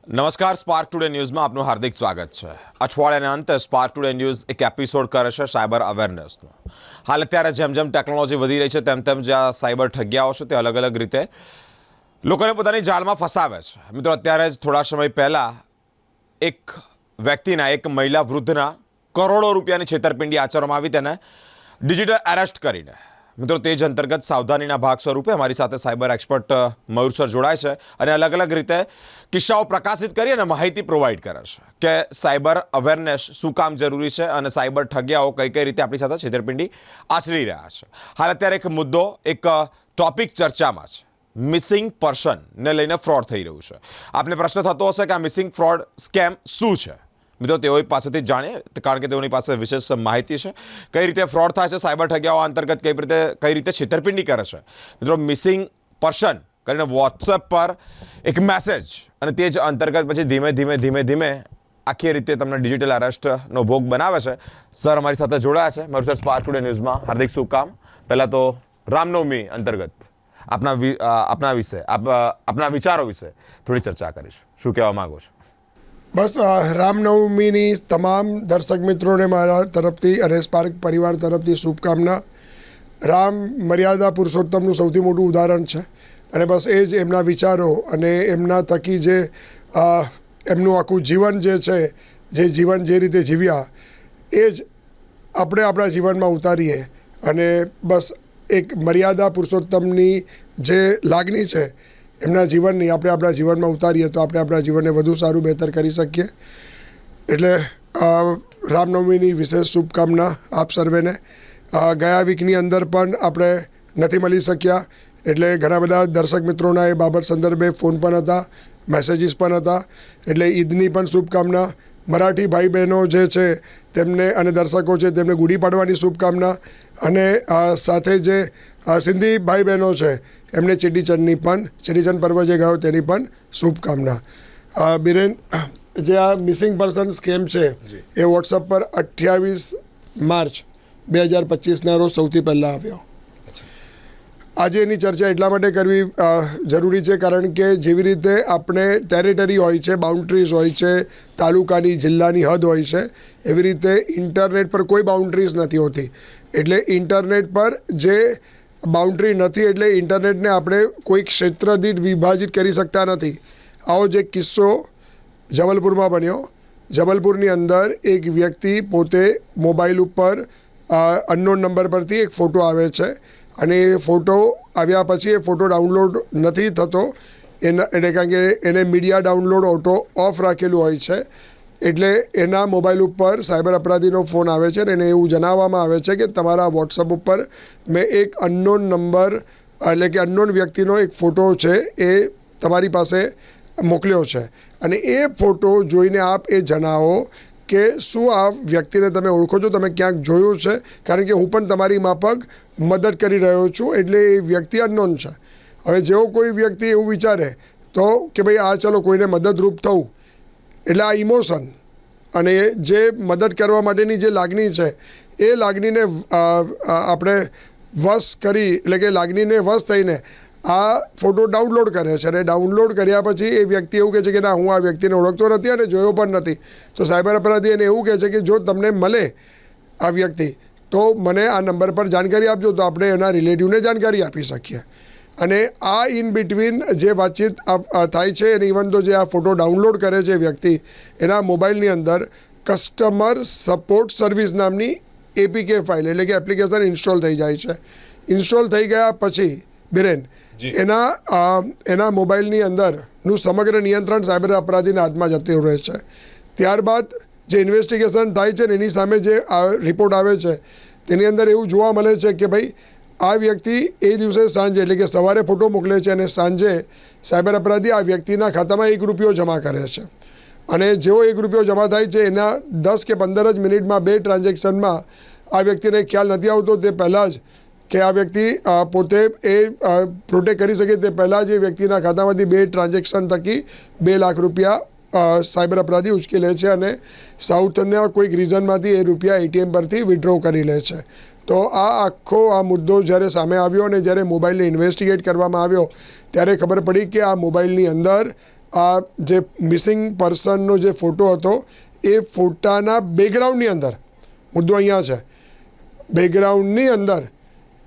નમસ્કાર spark today ન્યૂઝમાં આપનું હાર્દિક સ્વાગત છે। અઠવાડિયાના અંતે સ્પાર્ક ટુડે ન્યૂઝ એક એપિસોડ કરે છે સાયબર અવેરનેસનો। હાલ અત્યારે જેમ જેમ ટેકનોલોજી વધી રહી છે તેમ તેમ જે આ સાયબર ઠગ્યાઓ છે તે અલગ અલગ રીતે લોકોને પોતાની જાળમાં ફસાવે છે। મિત્રો અત્યારે જ થોડા સમય પહેલાં એક વ્યક્તિના એક મહિલા વૃદ્ધના કરોડો રૂપિયાની છેતરપિંડી આચરવામાં આવી, તેને ડિજિટલ એરેસ્ટ કરીને। મિત્રો તે જ અંતર્ગત સાવધાનીના ભાગ સ્વરૂપે અમારી સાથે સાયબર એક્સપર્ટ મયુર સર જોડાય છે અને અલગ અલગ રીતે કિસ્સાઓ પ્રકાશિત કરી અને માહિતી પ્રોવાઈડ કરે છે કે સાયબર અવેરનેસ શું કામ જરૂરી છે અને સાયબર ઠગ્યાઓ કઈ કઈ રીતે આપણી સાથે છેતરપિંડી આચરી રહ્યા છે। હાલ અત્યારે એક મુદ્દો, એક ટોપિક ચર્ચામાં છે, મિસિંગ પર્સનને લઈને ફ્રોડ થઈ રહ્યું છે। આપને પ્રશ્ન થતો હશે કે આ મિસિંગ ફ્રોડ સ્કેમ શું છે। મિત્રો તેઓ પાસેથી જાણીએ, કારણ કે તેઓની પાસે વિશેષ માહિતી છે કઈ રીતે ફ્રોડ થાય છે, સાયબર ઠગ્યાઓ અંતર્ગત કઈ રીતે છેતરપિંડી કરે છે। મિત્રો મિસિંગ પર્સન કરીને વોટ્સએપ પર એક મેસેજ અને તે જ અંતર્ગત પછી ધીમે ધીમે આખી રીતે તમને ડિજિટલ અરેસ્ટનો ભોગ બનાવે છે। સર અમારી સાથે જોડાયા છે। મારું સર સ્પાર્ક ટુડે ન્યૂઝમાં હાર્દિક શુભકામ। પહેલાં તો રામનવમી અંતર્ગત આપના વિચારો વિશે થોડી ચર્ચા કરીશું। શું કહેવા માગો છો? બસ રામનવમીની તમામ દર્શક મિત્રોને મારા તરફથી અને સ્પાર્ક પરિવાર તરફથી શુભકામના। રામ મર્યાદા પુરુષોત્તમનું સૌથી મોટું ઉદાહરણ છે અને બસ એ જ એમના વિચારો અને એમના થકી જે એમનું આખું જીવન જે છે, જે જીવન જે રીતે જીવ્યા એ જ આપણે આપણા જીવનમાં ઉતારીએ અને બસ એક મર્યાદા પુરુષોત્તમની જે લાગણી છે એમના જીવનની આપણે આપણા જીવનમાં ઉતારીએ તો આપણે આપણા જીવનને વધુ સારું બહેતર કરી શકીએ। એટલે રામનવમીની વિશેષ શુભકામના આપ સર્વેને। ગયા વીકની અંદર પણ આપણે નથી મળી શક્યા, એટલે ઘણા બધા દર્શક મિત્રોના એ બાબત સંદર્ભે ફોન પણ હતા, મેસેજીસ પણ હતા, એટલે ઈદની પણ શુભકામના। મરાઠી ભાઈ બહેનો જે છે તેમને અને દર્શકો છે તેમને ગુડી પાડવાની શુભકામના અને સાથે જે સિંધી ભાઈ બહેનો છે એમને ચેટીચંડ પર્વ જે ગયો તેની પણ શુભકામના। બિરેન, જે આ મિસિંગ પર્સન સ્કેમ છે એ વોટ્સઅપ પર 28 માર્ચ 2025ના રોજ સૌથી પહેલાં આવ્યો। આજે એની ચર્ચા એટલા માટે કરવી જરૂરી છે કારણ કે જેવી રીતે આપણે ટેરિટરી હોય છે, બાઉન્ડ્રીઝ હોય છે, તાલુકાની જિલ્લાની હદ હોય છે, એવી રીતે ઇન્ટરનેટ પર કોઈ બાઉન્ડ્રીઝ નથી હોતી। એટલે ઇન્ટરનેટ પર જે બાઉન્ડ્રી નથી એટલે ઇન્ટરનેટને આપણે કોઈ ક્ષેત્ર દીઠ વિભાજિત કરી શકતા નથી। આવો જ એક કિસ્સો જબલપુરમાં બન્યો। જબલપુરની અંદર એક વ્યક્તિ પોતે મોબાઈલ ઉપર અનનોન નંબર પરથી એક ફોટો આવે છે અને એ ફોટો આવ્યા પછી એ ફોટો ડાઉનલોડ નથી થતો, એટલે કારણ કે એને મીડિયા ડાઉનલોડ ઓટો ઓફ રાખેલું હોય છે, એટલે એના મોબાઈલ ઉપર સાયબર અપરાધીનો ફોન આવે છે અને એને એવું જણાવવામાં આવે છે કે તમારા વોટ્સઅપ ઉપર મેં એક અનનોન નંબર એટલે કે અનનોન વ્યક્તિનો એક ફોટો છે એ તમારી પાસે મોકલ્યો છે અને એ ફોટો જોઈને આપ એ જણાવો કે શું આ વ્યક્તિને તમે ઓળખો છો, તમે ક્યાંક જોયું છે, કારણ કે હું પણ તમારી માફક મદદ કરી રહ્યો છું, એટલે એ વ્યક્તિ અનનોન છે। હવે જેવો કોઈ વ્યક્તિ એવું વિચારે તો કે ભાઈ આ ચલો કોઈને મદદરૂપ થવું, એટલે આ ઇમોશન અને જે મદદ કરવા માટેની જે લાગણી છે એ લાગણીને આપણે વશ કરી, એટલે કે લાગણીને વશ થઈને આ ફોટો ડાઉનલોડ કરે છે અને ડાઉનલોડ કર્યા પછી એ વ્યક્તિ એવું કહે છે કે ના, હું આ વ્યક્તિને ઓળખતો નથી અને જોયો પણ નથી। તો સાયબર અપરાધી એને એવું કહે છે કે જો તમને મળે આ વ્યક્તિ તો મને આ નંબર પર જાણકારી આપજો, તો આપણે એના રિલેટિવને જાણકારી આપી શકીએ। અને આ ઇન બિટવીન જે વાતચીત થાય છે અને ઇવન તો જે આ ફોટો ડાઉનલોડ કરે છે વ્યક્તિ, એના મોબાઈલની અંદર કસ્ટમર સપોર્ટ સર્વિસ નામની એપીકે ફાઇલ એટલે કે એપ્લિકેશન ઇન્સ્ટોલ થઈ જાય છે। ઇન્સ્ટોલ થઈ ગયા પછી બિરેન એના મોબાઈલની અંદરનું સમગ્ર નિયંત્રણ સાયબર અપરાધીના હાથમાં જતું રહે છે। ત્યારબાદ જે ઇન્વેસ્ટિગેશન થાય છે ને એની સામે જે રિપોર્ટ આવે છે તેની અંદર એવું જોવા મળે છે કે ભાઈ આ વ્યક્તિ એ દિવસે સાંજે એટલે કે સવારે ફોટો મોકલે છે અને સાંજે સાયબર અપરાધી આ વ્યક્તિના ખાતામાં ₹1 જમા કરે છે અને જેવો ₹1 જમા થાય છે એના 10 કે 15 જ મિનિટમાં 2 ટ્રાન્ઝેક્શનમાં આ વ્યક્તિને ખ્યાલ નથી આવતો તે પહેલાં જ કે આ વ્યક્તિ પોતે એ પ્રોટેક્ટ કરી શકે તે પહેલાં જ એ વ્યક્તિના ખાતામાંથી 2 ટ્રાન્ઝેક્શન થકી ₹2 લાખ સાયબર અપરાધી ઉચકી લે છે અને સાઉથના કોઈક રીઝનમાંથી એ રૂપિયા એટીએમ પરથી વિડ્રો કરી લે છે। તો આ આખો આ મુદ્દો જ્યારે સામે આવ્યો અને જ્યારે મોબાઈલને ઇન્વેસ્ટિગેટ કરવામાં આવ્યો ત્યારે ખબર પડી કે આ મોબાઈલની અંદર આ જે મિસિંગ પર્સનનો જે ફોટો હતો એ ફોટાના બેકગ્રાઉન્ડની અંદર, મુદ્દો અહીંયા છે, બેકગ્રાઉન્ડની અંદર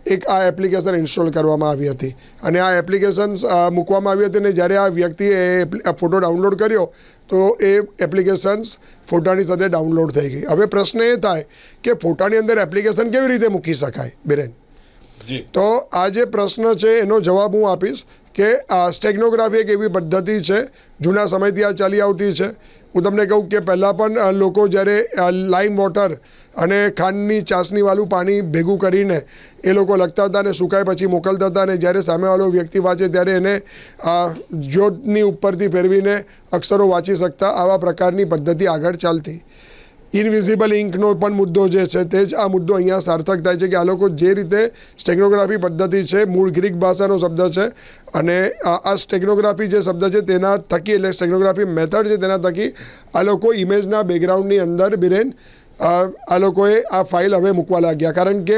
એક આ એપ્લિકેશન ઇન્સ્ટોલ કરવામાં આવી હતી અને આ એપ્લિકેશન મૂકવામાં આવી હતી. અને જ્યારે આ વ્યક્તિએ ફોટો ડાઉનલોડ કર્યો તો એ એપ્લિકેશન્સ ફોટાની સાથે ડાઉનલોડ થઈ ગઈ. હવે પ્રશ્ન એ થાય કે ફોટાની અંદર એપ્લિકેશન કેવી રીતે મૂકી શકાય બિરેન? તો આ જે પ્રશ્ન છે એનો જવાબ હું આપીશ કે સ્ટેગ્નોગ્રાફી એક એવી પદ્ધતિ છે, જૂના સમયથી આ ચાલી આવતી છે. હું તમને કહું કે પહેલાં પણ લોકો જ્યારે લાઇમ વોટર અને ખાંડની ચાસણીવાળું પાણી ભેગું કરીને એ લોકો લખતા હતા અને સુકાય પછી મોકલતા હતા, અને જ્યારે સામેવાળો વ્યક્તિ વાંચે ત્યારે એને જ્યોતની ઉપરથી ફેરવીને અક્ષરો વાંચી શકતા. આવા પ્રકારની પદ્ધતિ આગળ ચાલતી. ઇનવિઝિબલ ઇંકનો પણ મુદ્દો જે છે તે જ આ મુદ્દો અહીંયા સાર્થક થાય છે કે આ લોકો જે રીતે સ્ટેગ્નોગ્રાફી પદ્ધતિ છે, મૂળ ગ્રીક ભાષાનો શબ્દ છે, અને આ સ્ટેગ્નોગ્રાફી જે શબ્દ છે તેના થકી, એટલે સ્ટેગ્નોગ્રાફી મેથડ છે તેના થકી આ લોકો ઇમેજના બેકગ્રાઉન્ડની અંદર બિરેન આ લોકોએ આ ફાઇલ હવે મૂકવા લાગ્યા. કારણ કે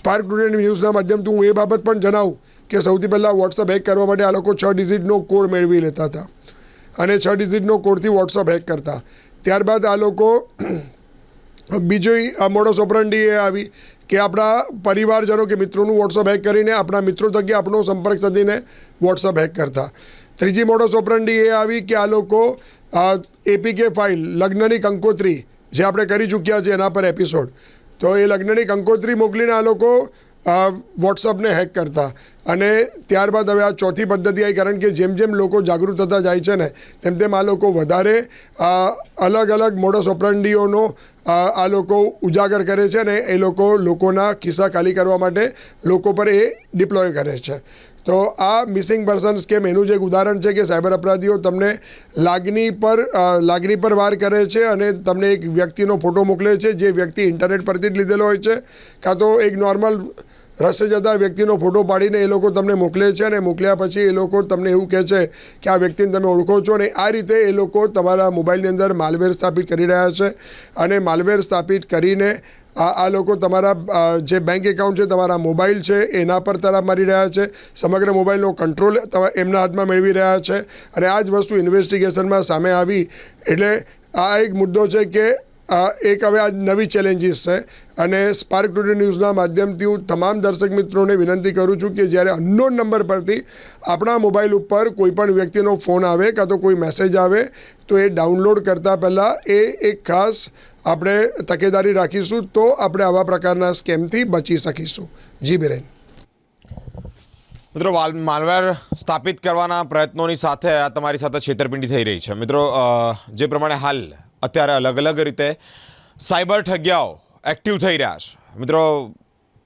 સ્પાર્ક ટુડે ન્યૂઝના માધ્યમથી હું એ બાબત પણ જણાવું કે સૌથી પહેલાં વોટ્સઅપ હેક કરવા માટે આ લોકો 6 ડિજિટનો કોડ મેળવી લેતા હતા અને 6 ડિજિટનો કોડથી વોટ્સઅપ હેક કરતા. ત્યારબાદ આ લોકો બીજી મોડસ ઓપરન્ડી એ આવી કે આપણા પરિવારજનો કે મિત્રોનું વોટ્સઅપ હેક કરીને આપણા મિત્રો થકી આપણો સંપર્ક સાધીને વોટ્સઅપ હેક કરતા. ત્રીજી મોડસ ઓપરન્ડી એ આવી કે આ લોકો એપીકે ફાઇલ, લગ્નની કંકોત્રી જે આપણે કરી ચૂક્યા છે એના પર એપિસોડ, તો એ લગ્નની કંકોત્રી મોકલીને આ લોકો વોટ્સઅપને હેક કરતા. અને ત્યારબાદ હવે આ ચોથી પદ્ધતિ આવી, કારણ કે જેમ જેમ લોકો જાગૃત થતા જાય છે ને તેમ તેમ આ લોકો વધારે અલગ અલગ મોડસ ઓપરન્ડીઓનો આ લોકો ઉજાગર કરે છે અને એ લોકોના ખિસ્સા ખાલી કરવા માટે લોકો પર એ ડિપ્લોય કરે છે. તો આ મિસિંગ પર્સન સ્કેમ એનું જ એક ઉદાહરણ છે કે સાયબર અપરાધીઓ તમને લાગણી પર વાર કરે છે અને તમને એક વ્યક્તિનો ફોટો મોકલે છે જે વ્યક્તિ ઇન્ટરનેટ પરથી જ લીધેલો હોય છે, કાં તો એક નોર્મલ રસ્તે જતા વ્યક્તિનો ફોટો પાડીને એ લોકો તમને મોકલે છે અને મોકલ્યા પછી એ લોકો તમને એવું કહે છે કે આ વ્યક્તિને તમે ઓળખો છો, અને આ રીતે એ લોકો તમારા મોબાઈલની અંદર માલવેર સ્થાપિત કરી રહ્યા છે. અને માલવેર સ્થાપિત કરીને આ લોકો તમારા જે બેંક એકાઉન્ટ છે, તમારા મોબાઈલ છે એના પર તરફ મારી રહ્યા છે. સમગ્ર મોબાઈલનો કંટ્રોલ એમના હાથમાં મેળવી રહ્યા છે. અને આ જ વસ્તુ ઇન્વેસ્ટિગેશનમાં સામે આવી. એટલે આ એક મુદ્દો છે કે એક હવે આ નવી ચેલેન્જીસ છે. અને સ્પાર્ક ટુડે ન્યૂઝના માધ્યમથી હું તમામ દર્શક મિત્રોને વિનંતી કરું છું કે જ્યારે અનનોન નંબર પરથી આપણા મોબાઈલ ઉપર કોઈપણ વ્યક્તિનો ફોન આવે કાં તો કોઈ મેસેજ આવે તો એ ડાઉનલોડ કરતાં પહેલાં એક ખાસ આપણે તકેદારી રાખીશું તો આપણે આવા પ્રકારના સ્કેમથી બચી શકીશું. જી બિરેન. મિત્રો, માલવેર સ્થાપિત કરવાના પ્રયત્નોની સાથે આ તમારી સાથે છેતરપિંડી થઈ રહી છે. મિત્રો, જે પ્રમાણે હાલ અત્યારે અલગ અલગ રીતે સાયબર ઠગ્યાઓ એક્ટિવ થઈ રહ્યા છે. મિત્રો,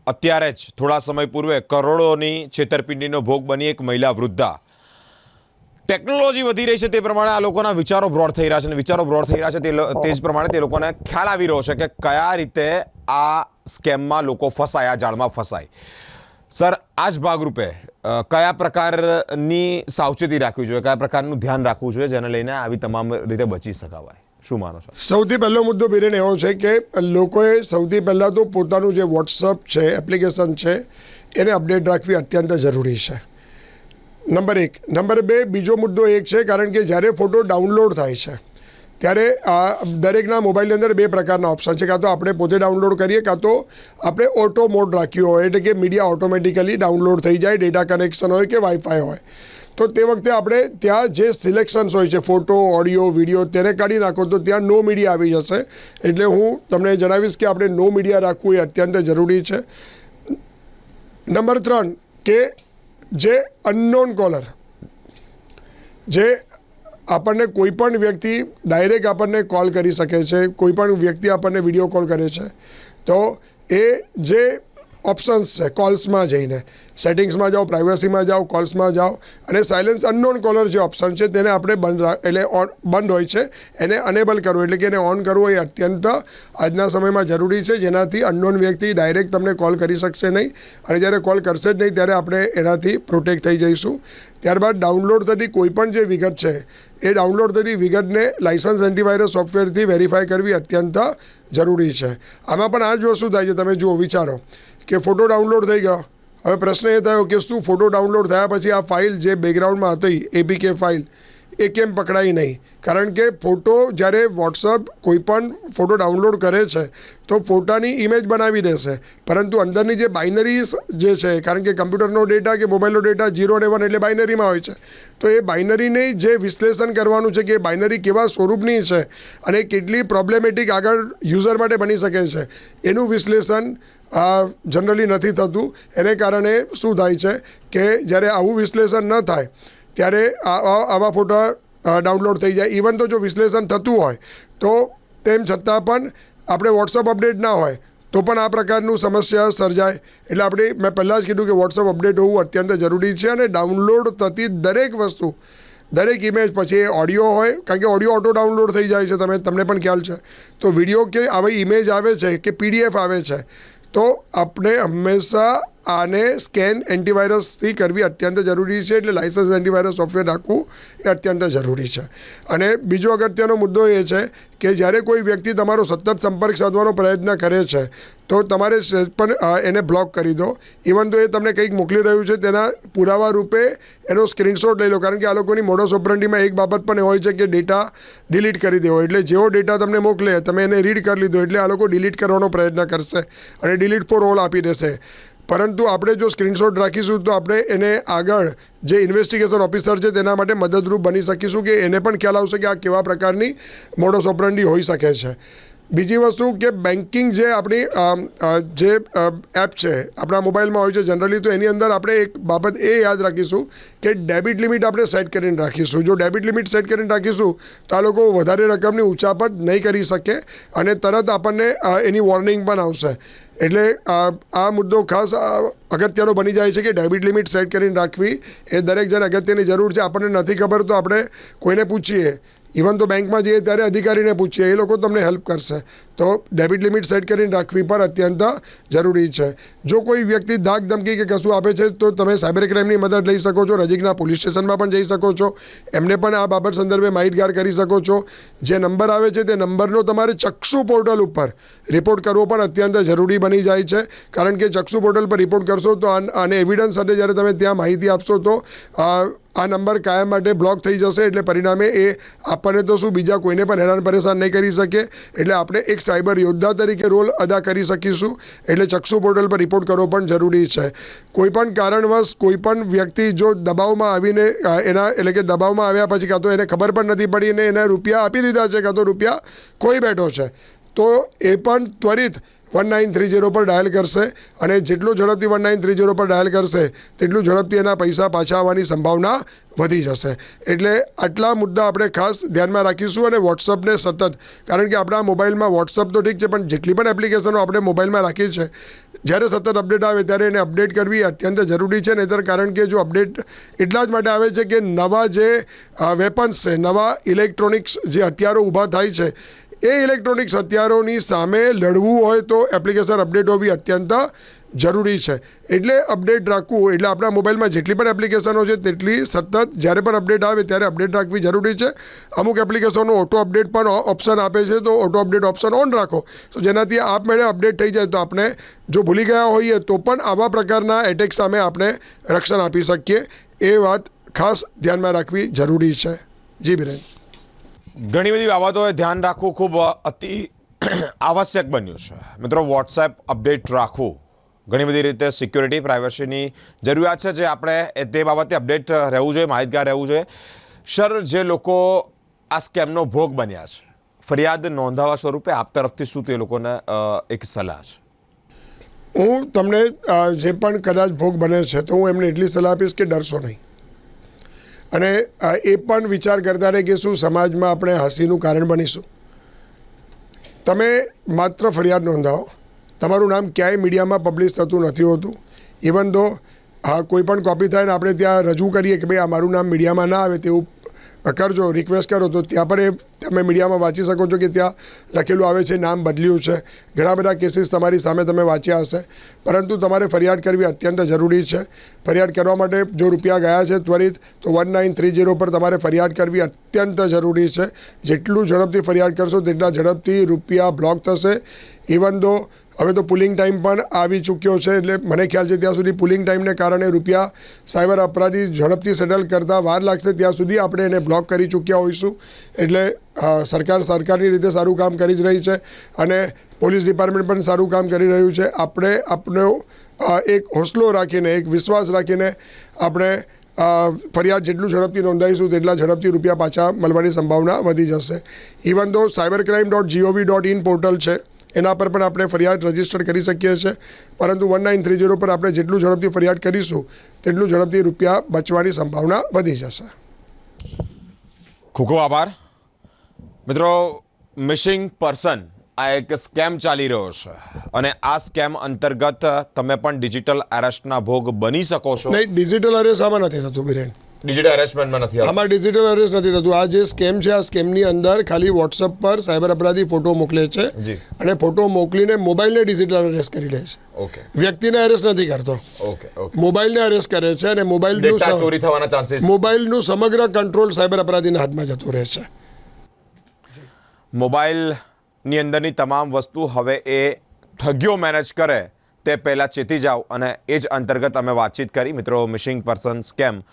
અત્યારે જ થોડા સમય પૂર્વે કરોડોની છેતરપિંડીનો ભોગ બની એક મહિલા વૃદ્ધા. ટેકનોલોજી વધી રહી છે તે પ્રમાણે આ લોકોના વિચારો બ્રોડ થઈ રહ્યા છે, અને વિચારો બ્રોડ થઈ રહ્યા છે તે જ પ્રમાણે તે લોકોને ખ્યાલ આવી રહ્યો છે કે કયા રીતે આ સ્કેમમાં લોકો ફસાય, આ જાળમાં ફસાય. સર, આ જ ભાગરૂપે કયા પ્રકારની સાવચેતી રાખવી જોઈએ, કયા પ્રકારનું ધ્યાન રાખવું જોઈએ જેને લઈને આવી તમામ રીતે બચી શકાવાય? શું માનો છો? સૌથી પહેલો મુદ્દો બિરેન એવો છે કે લોકોએ સૌથી પહેલાં તો પોતાનું જે વોટ્સઅપ છે, એપ્લિકેશન છે, એને અપડેટ રાખવી અત્યંત જરૂરી છે. નંબર 1. નંબર 2, બીજો મુદ્દો એક છે, કારણ કે જ્યારે ફોટો ડાઉનલોડ થાય છે ત્યારે દરેકના મોબાઈલની અંદર 2 પ્રકારના ઓપ્શન છે. કાં તો આપણે પોતે ડાઉનલોડ કરીએ, કાં તો આપણે ઓટો મોડ રાખ્યું હોય, એટલે કે મીડિયા ઓટોમેટિકલી ડાઉનલોડ થઈ જાય, ડેટા કનેક્શન હોય કે વાઈફાઈ હોય. તો તે વખતે આપણે ત્યાં જે સિલેક્શન્સ હોય છે, ફોટો, ઓડિયો, વિડીયો, તેને કાઢી નાખો તો ત્યાં નો મીડિયા આવી જશે. એટલે હું તમને જણાવીશ કે આપણે નો મીડિયા રાખવું એ અત્યંત જરૂરી છે. નંબર 3 કે જે અનનોન કોલર, જે આપણને કોઈપણ વ્યક્તિ ડાયરેક્ટ આપણને કોલ કરી શકે છે, કોઈપણ વ્યક્તિ આપણને વિડીયો કોલ કરે છે, તો એ જે ઓપ્શન્સ છે કોલ્સમાં જઈને સેટિંગ્સમાં જાઓ, પ્રાઇવસીમાં જાઓ, કોલ્સમાં જાઓ અને સાયલેન્સ અનનોન કોલર જે ઓપ્શન છે તેને આપણે બંધ હોય છે એને અનેબલ કરવું, એટલે કે એને ઓન કરવો એ અત્યંત આજના સમયમાં જરૂરી છે, જેનાથી અનનોન વ્યક્તિ ડાયરેક્ટ તમને કોલ કરી શકશે નહીં, અને જ્યારે કોલ કરશે જ નહીં ત્યારે આપણે એનાથી પ્રોટેક્ટ થઈ જઈશું. ત્યારબાદ ડાઉનલોડ થતી કોઈપણ જે વિગત છે એ ડાઉનલોડ થતી વિગતને લાયસન્સ એન્ટીવાયરસ સોફ્ટવેરથી વેરીફાઈ કરવી અત્યંત જરૂરી છે. આમાં પણ આ જ વસ્તુ થાય છે. તમે જુઓ, વિચારો કે ફોટો ડાઉનલોડ થઈ ગયો. હવે પ્રશ્ન એ થયો કે શું ફોટો ડાઉનલોડ થયા પછી આ ફાઇલ જે બેકગ્રાઉન્ડમાં હતી, એપીકે ફાઇલ, એ કેમ પકડાય નહીં? કારણ કે ફોટો જ્યારે વોટ્સઅપ કોઈ પણ ફોટો ડાઉનલોડ કરે છે તો ફોટાની ઇમેજ બનાવી દેશે, પરંતુ અંદરની જે બાઇનરીઝ જે છે, કારણ કે કમ્પ્યુટરનો ડેટા કે મોબાઈલનો ડેટા 0 અને 1 એટલે બાઇનરીમાં હોય છે, તો એ બાઇનરીને જે વિશ્લેષણ કરવાનું છે કે બાઇનરી કેવા સ્વરૂપની છે અને કેટલી પ્રોબ્લેમેટિક આગળ યુઝર માટે બની શકે છે, એનું વિશ્લેષણ જનરલી નથી થતું. એને કારણે શું થાય છે કે જ્યારે આવું વિશ્લેષણ ન થાય ત્યારે આવા ફોટા ડાઉનલોડ થઈ જાય. ઇવન તો જો વિશ્લેષણ થતું હોય તો તેમ છતાં પણ આપણે વોટ્સઅપ અપડેટ ના હોય તો પણ આ પ્રકારનું સમસ્યા સર્જાય. એટલે મેં પહેલાં જ કીધું કે વોટ્સઅપ અપડેટ હોવું અત્યંત જરૂરી છે. અને ડાઉનલોડ થતી દરેક વસ્તુ, દરેક ઇમેજ, પછી એ ઓડિયો હોય, કારણ કે ઓડિયો ઓટો ડાઉનલોડ થઈ જાય છે, તમને પણ ખ્યાલ છે, તો વિડીયો કે આવી ઇમેજ આવે છે કે PDF આવે છે, તો આપણે હંમેશા આને સ્કેન એન્ટીવાયરસથી કરવી અત્યંત જરૂરી છે. એટલે લાઇસન્સ એન્ટીવાયરસ સોફ્ટવેર રાખવું એ અત્યંત જરૂરી છે. અને બીજો અગત્યનો મુદ્દો એ છે કે જ્યારે કોઈ વ્યક્તિ તમારો સતત સંપર્ક સાધવાનો પ્રયત્ન કરે છે તો તમારે પણ એને બ્લોક કરી દો. ઇવન તો એ તમને કંઈક મોકલી રહ્યું છે તેના પુરાવા રૂપે એનો સ્ક્રીનશોટ લઈ લો, કારણ કે આ લોકોની મોડસ ઓપરન્ડીમાં એક બાબત પણ એ હોય છે કે ડેટા ડિલીટ કરી દેવો. એટલે જેવો ડેટા તમને મોકલે તમે એને રીડ કરી લીધો એટલે આ લોકો ડિલીટ કરવાનો પ્રયત્ન કરશે અને ડિલીટ ફોર ઓલ આપી દેશે. પરંતુ આપણે જો સ્ક્રીનશોટ રાખીશું તો આપણે એને આગળ જે ઇન્વેસ્ટિગેશન ઓફિસર છે તેના માટે મદદરૂપ બની શકીશું, કે એને પણ ખ્યાલ આવશે કે આ કેવા પ્રકારની મોડસ ઓપરન્ડી હોઈ શકે છે. બીજી વસ્તુ કે બેન્કિંગ જે આપણી જે એપ છે આપણા મોબાઈલમાં હોય છે જનરલી, તો એની અંદર આપણે એક બાબત એ યાદ રાખીશું કે ડેબિટ લિમિટ આપણે સેટ કરીને રાખીશું. જો ડેબિટ લિમિટ સેટ કરીને રાખીશું તો આ લોકો વધારે રકમની ઉચાપત નહીં કરી શકે અને તરત આપણને એની વોર્નિંગ પણ આવશે. એટલે આ મુદ્દો ખાસ અગત્યનો બની જાય છે કે ડેબિટ લિમિટ સેટ કરીને રાખવી એ દરેક જણ અગત્યની જરૂર છે. આપણને નથી ખબર તો આપણે કોઈને પૂછીએ, ઇવન તો બેંકમાં જઈએ ત્યારે અધિકારીને પૂછીએ, એ લોકો તમને હેલ્પ કરશે. તો ડેબિટ લિમિટ સેટ કરીને રાખવી પણ અત્યંત જરૂરી છે. જો કોઈ વ્યક્તિ ધાક ધમકી કે કશું આપે છે તો તમે સાયબર ક્રાઇમની મદદ લઈ શકો છો. નજીકના પોલીસ સ્ટેશનમાં પણ જઈ શકો છો, એમને પણ આ બાબત સંદર્ભે માહિતગાર કરી શકો છો. જે નંબર આવે છે તે નંબરનો તમારે ચક્ષુ પોર્ટલ ઉપર રિપોર્ટ કરવો પણ અત્યંત જરૂરી બની જાય છે. કારણ કે ચક્ષુ પોર્ટલ પર રિપોર્ટ કરશો તો આને એવિડન્સ સાથે જ્યારે તમે ત્યાં માહિતી આપશો તો આ નંબર કાયમ માટે બ્લોક થઈ જશે. એટલે પરિણામે એ આપણને તો શું બીજા કોઈને પણ હેરાન પરેશાન નહીં કરી શકે. એટલે આપણે એક સાયબર યોદ્ધા તરીકે રોલ અદા કરી શકીશું. એટલે ચક્ષુ પોર્ટલ પર રિપોર્ટ કરવો પણ જરૂરી છે. કોઈપણ કારણવશ કોઈપણ વ્યક્તિ જો દબાવમાં આવીને એટલે કે દબાવમાં આવ્યા પછી કાં તો એને ખબર પણ નથી પડી અને એને રૂપિયા આપી દીધા છે કાં તો રૂપિયા ખોઈ બેઠો છે, તો એ પણ ત્વરિત 1930 પર ડાયલ કરશે અને જેટલું ઝડપથી 1930 પર ડાયલ કરશે તેટલું ઝડપથી એના પૈસા પાછા આવવાની સંભાવના વધી જશે. એટલે આટલા મુદ્દા આપણે ખાસ ધ્યાનમાં રાખીશું. અને વોટ્સઅપને સતત, કારણ કે આપણા મોબાઈલમાં વોટ્સઅપ તો ઠીક છે પણ જેટલી પણ એપ્લિકેશનો આપણે મોબાઈલમાં રાખી છે, જ્યારે સતત અપડેટ આવે ત્યારે એને અપડેટ કરવી અત્યંત જરૂરી છે. નહીંતર કારણ કે જો અપડેટ એટલા જ માટે આવે છે કે નવા જે વેપન્સ છે, નવા ઇલેક્ટ્રોનિક્સ જે હથિયારો ઊભા થાય છે, એ ઇલેક્ટ્રોનિક્સ હથિયારોની સામે લડવું હોય તો એપ્લિકેશન અપડેટ હોવી અત્યંત જરૂરી છે. એટલે અપડેટ રાખવું, એટલે આપણા મોબાઈલમાં જેટલી પણ એપ્લિકેશનો છે તેટલી સતત જ્યારે પણ અપડેટ આવે ત્યારે અપડેટ રાખવી જરૂરી છે. અમુક એપ્લિકેશનો ઓટો અપડેટ પણ ઓપ્શન આપે છે, તો ઓટો અપડેટ ઓપ્શન ઓન રાખો તો જેનાથી આપમેળે અપડેટ થઈ જાય તો આપણે જો ભૂલી ગયા હોઈએ તો પણ આવા પ્રકારના એટેક સામે આપણે રક્ષણ આપી શકીએ. એ વાત ખાસ ધ્યાનમાં રાખવી જરૂરી છે. જી બિરેન. ઘણી બધી બાબતોએ ધ્યાન રાખવું ખૂબ અતિ આવશ્યક બન્યું છે. મિત્રો, વોટ્સએપ અપડેટ રાખવું ઘણી બધી રીતે સિક્યોરિટી, પ્રાઇવસીની જરૂરિયાત છે, જે આપણે તે બાબતે અપડેટ રહેવું જોઈએ, માહિતગાર રહેવું જોઈએ. સર, જે લોકો આ સ્કેમનો ભોગ બન્યા છે, ફરિયાદ નોંધાવવા સ્વરૂપે આપ તરફથી શું તે લોકોને એક સલાહ છે? હું તમને જે પણ કદાચ ભોગ બને છે તો હું એમને એટલી સલાહ આપીશ કે ડરશો નહીં. અને એ પણ વિચાર કરતા રહે કે શું સમાજમાં આપણે હસીનું કારણ બનીશું. તમે માત્ર ફરિયાદ નોંધાવો. તમારું નામ ક્યાંય મીડિયામાં પબ્લિશ થતું નથી હોતું. ઇવન તો કોઈ પણ કોપી થાય ને આપણે ત્યાં રજૂ કરીએ કે ભાઈ આ મારું નામ મીડિયામાં ના આવે તેવું કરજો, રિક્વેસ્ટ કરો, તો ત્યાં પર એ તમે મીડિયામાં વાંચી શકો છો કે ત્યાં લખેલું આવે છે નામ બદલ્યું છે. ઘણા બધા કેસીસ તમારી સામે તમે વાંચ્યા હશે, પરંતુ તમારે ફરિયાદ કરવી અત્યંત જરૂરી છે. ફરિયાદ કરવા માટે જો રૂપિયા ગયા છે ત્વરિત તો 1930 પર તમારે ફરિયાદ કરવી અત્યંત જરૂરી છે. જેટલું ઝડપથી ફરિયાદ કરશો તેટલા ઝડપથી રૂપિયા બ્લોક થશે. ઇવન દો હવે તો પુલિંગ ટાઈમ પણ આવી ચૂક્યો છે, એટલે મને ખ્યાલ છે ત્યાં સુધી પુલિંગ ટાઈમને કારણે રૂપિયા સાયબર અપરાધી ઝડપથી સેટલ કરતાં વાર લાગશે, ત્યાં સુધી આપણે એને બ્લોક કરી ચૂક્યા હોઈશું. એટલે સરકારની રીતે સારું કામ કરી જ રહી છે અને પોલીસ ડિપાર્ટમેન્ટ પણ સારું કામ કરી રહ્યું છે. આપણે આપણો એક હોસલો રાખીને, એક વિશ્વાસ રાખીને આપણે ફરિયાદ જેટલું ઝડપથી નોંધાઈશું તેટલા ઝડપથી રૂપિયા પાછા મળવાની સંભાવના વધી જશે. ઇવન દો cybercrime.gov.in પોર્ટલ છે, એના પર પણ આપણે ફરિયાદ રજીસ્ટર કરી શકીએ છીએ, પરંતુ 1930 પર આપણે જેટલું ઝડપથી ફરિયાદ કરીશું તેટલું ઝડપથી રૂપિયા બચવાની સંભાવના વધી જશે. ખૂબ ખૂબ આભાર. મિત્રો, મિસિંગ પર્સન આ એક સ્કેમ ચાલી રહ્યો છે અને આ સ્કેમ અંતર્ગત તમે પણ ડિજિટલ અરેસ્ટના ભોગ બની શકો છો. નહીં, ડિજિટલ અરેસ્ટ આમાં નથી થતું બિરેન. ડિજિટલ અરેસ્ટમેન્ટમાં નથી આવતું. આમાં ડિજિટલ અરેસ્ટ નથી થતું. આ જે સ્કેમ છે, આ સ્કેમની અંદર ખાલી વોટ્સઅપ પર સાયબર અપરાધી ફોટો મોકલે છે જી. અને ફોટો મોકલીને મોબાઈલને ડિજિટલ અરેસ્ટ કરી લે છે. ઓકે વ્યક્તિને અરેસ્ટ નથી કરતો, ઓકે ઓકે. મોબાઈલને અરેસ્ટ કરે છે અને ડેટા ચોરી થવાના ચાન્સીસ. મોબાઈલનું સમગ્ર કંટ્રોલ સાયબર અપરાધીના હાથમાં જતું રહે છે. મોબાઈલની અંદરની તમામ વસ્તુ હવે એ ઠગીઓ મેનેજ કરે તે પહેલાં ચેતી જાઓ, અને એ જ અંતર્ગત અમે વાતચીત કરી. મિત્રો, મિસિંગ પર્સન સ્કેમ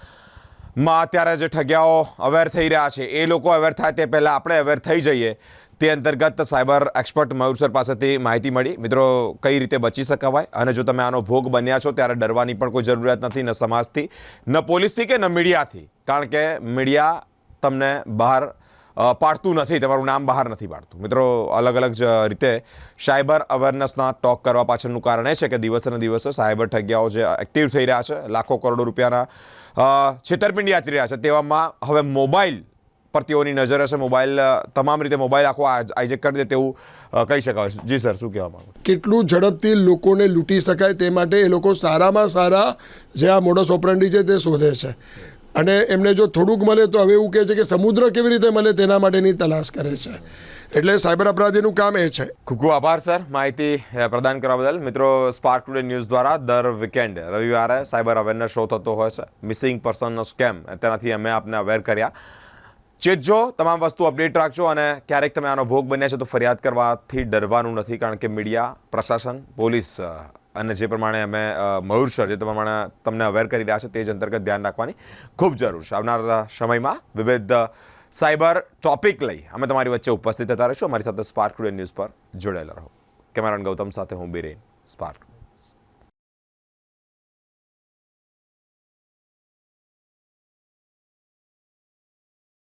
માં અત્યારે જે ઠગ્યાઓ અવેર થઈ રહ્યા છે એ લોકો અવેર થાય તે પહેલાં આપણે અવેર થઈ જઈએ, તે અંતર્ગત સાયબર એક્સપર્ટ મયુર સર પાસેથી માહિતી મળી. મિત્રો, કઈ રીતે બચી શકાવાય, અને જો તમે આનો ભોગ બન્યા છો ત્યારે ડરવાની પણ કોઈ જરૂરિયાત નથી, ન સમાજથી, ન પોલીસથી કે ન મીડિયાથી, કારણ કે મીડિયા તમને બહાર પાડતું નથી, તમારું નામ બહાર નથી પાડતું. મિત્રો, અલગ અલગ રીતે સાયબર અવેરનેસના ટોક કરવા પાછળનું કારણ એ છે કે દિવસે ને દિવસે સાયબર ઠગ્યાઓ જે એક્ટિવ થઈ રહ્યા છે, લાખો કરોડો રૂપિયાના છેતરપિંડી આચરી રહ્યા છે, તેવામાં હવે મોબાઈલ પર તેઓની નજર હશે. મોબાઈલ તમામ રીતે મોબાઈલ આખો આઈજેક કરી દે તેવું કહી શકાય. જી સર, શું કહેવા માંગો? કેટલું ઝડપથી લોકોને લૂંટી શકાય તે માટે એ લોકો સારામાં સારા જે આ મોડસ ઓપરન્ડી છે તે શોધે છે, અને એમને જો થોડુંક મળે તો હવે એવું કહે છે કે સમુદ્ર કેવી રીતે મળે તેના માટેની તલાશ કરે છે. એટલે સાયબર અપરાધીનું કામ એ છે. ખૂબ ખૂબ આભાર સર માહિતી પ્રદાન કરવા બદલ. મિત્રો, સ્પાર્ક ટુડે ન્યૂઝ દ્વારા દર વીકેન્ડ રવિવારે સાયબર અવેરનેસ શો થતો હોય છે. મિસિંગ પર્સનનો સ્કેમ, તેનાથી અમે આપને અવેર કર્યા. ચેતજો, તમામ વસ્તુ અપડેટ રાખજો, અને ક્યારેક તમે આનો ભોગ બન્યા છો તો ફરિયાદ કરવાથી ડરવાનું નથી, કારણ કે મીડિયા, પ્રશાસન, પોલીસ અને જે પ્રમાણે અમે મયુર સર જે પ્રમાણે તમને અવેર કરી રહ્યા છે તે જ અંતર્ગત ધ્યાન રાખવાની ખૂબ જરૂર છે. આવનારા સમયમાં વિવિધ સાયબર ટોપિક લઈ અમે તમારી વચ્ચે ઉપસ્થિત થતા રહીશું. અમારી સાથે સ્પાર્ક ટુડે ન્યૂઝ પર જોડાયેલા રહો. કેમેરામેન ગૌતમ સાથે હું બિરેન, સ્પાર્ક.